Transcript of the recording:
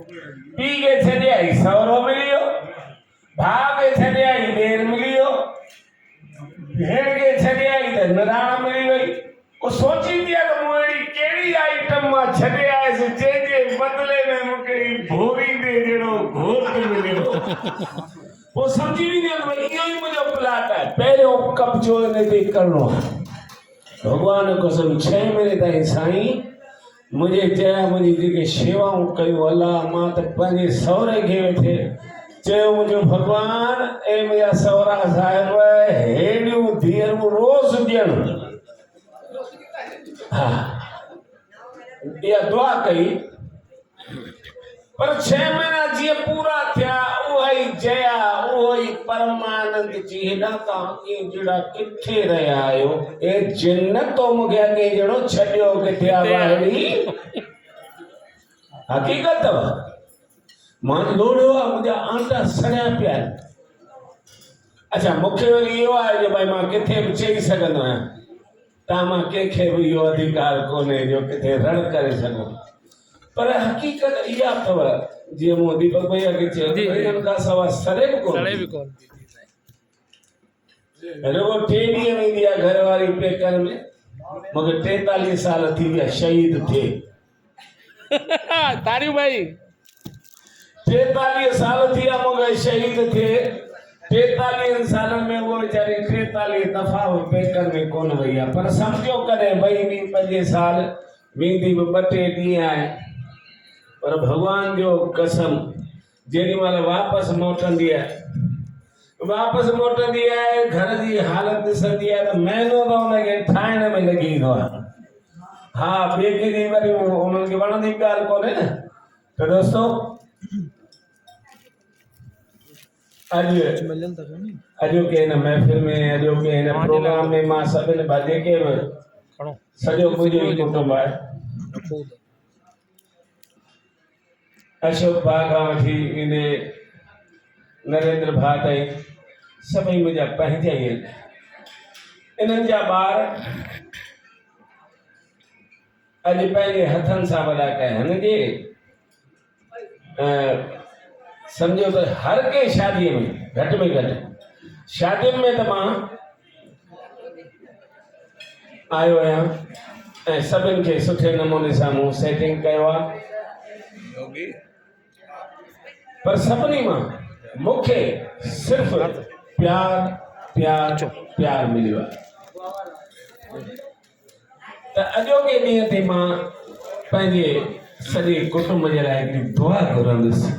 P के छॾियाई सवरो मिलियो, भाउ खे छॾियाई ॾेर मिलियो, भेण खे छॾियाई त निराण मिली वई। वो सोची दिया तो मुड़ी केड़ी आइटम मा छडे आए से जे बदले में मुके भोरी दे जेड़ो घोर के मिलियो। वो समझी भी नहीं भाई यो ही मुझे प्लाट है पहले वो कब्जो ने दे करनो। भगवान कसम 6 महीने ताईं साईं मुझे चया मुझी जेके सेवाऊं कयो अल्लाह मां त पंहिंजे सौरे खे वेठे चयो मुझो भगवान ए मुझा सौरा साहिब हेडियूं धीअरूं रोज़ ॾियण। हाँ या दुआ कई पर 6 महीना जी पूरा थिया उही जया उही परमानंद जी हेॾा तव्हां जड़ा किथे रहिया आहियो ए जन्नत मूंखे अॻे जहिड़ो छॾियो किथे आवाड़ी हक़ीक़त अथव। मां लोड़ियो आहे मुंहिंजा आंटा सड़िया पिया आहिनि। अच्छा मूंखे वरी इहो आहे जो भाई मां किथे बि चई सघंदो आहियां तामा कंहिंखे बि इहो अधिकार कोन्हे जो किथे रण करे सघो पर हक़ीक़त इहा अथव जीअं मूं दीपक भैया खे चयो इन्हनि खां सवाइ सड़े बि कोन रुगो 3 ॾींहं वेंदी आहे घर वारी पेकर में मूंखे 43 साल थी विया शहीद थिए तारियूं भाई 43 साल थी विया मूंखे शहीद थिए 43 सालन में वो बेचारी 43 दफ़ा पेकर में कोन वई आहे पर सम्झो कॾहिं वई बि 5 साल वेंदी बि 2-3 ॾींहं आहे पर भगवान जो कसम जेॾी महिल वापसि मोटंदी आहे घर जी हालत ॾिसंदी आहे त महीनो त हुनखे ठाहिण में लॻी वेंदो आहे। हा ॿिए कंहिंजी वरी उन्हनि खे वणंदी ॻाल्हि कोन्हे न त दोस्तो अॼु के हिन महफ़िल में अॼु के हिन प्रोग्राम में मां सभिनि जेके बि सॼो मुंहिंजो ई कुटुंब आहे अशोक भाउ खां वठी ईंदे नरेंद्र भाउ ताईं सभई मुंहिंजा पंहिंजा ई आहिनि। इन्हनि जा ॿार अॼु पंहिंजे हथनि सां वॾा कया हिन जे समझो तो हर के शादी में घट में घट शादियुनि में त मां आयो आहियां ऐं सभिनि खे सुठे नमूने सां मूं सेटिंग कयो आहे पर सभिनी मां मूंखे सिर्फ़ प्यार प्यार प्यार मिलियो आहे त अॼोके ॾींहं ते मां पंहिंजे सॼे कुटुंब जे लाइ हिकिड़ी दुआ घुरंदुसि।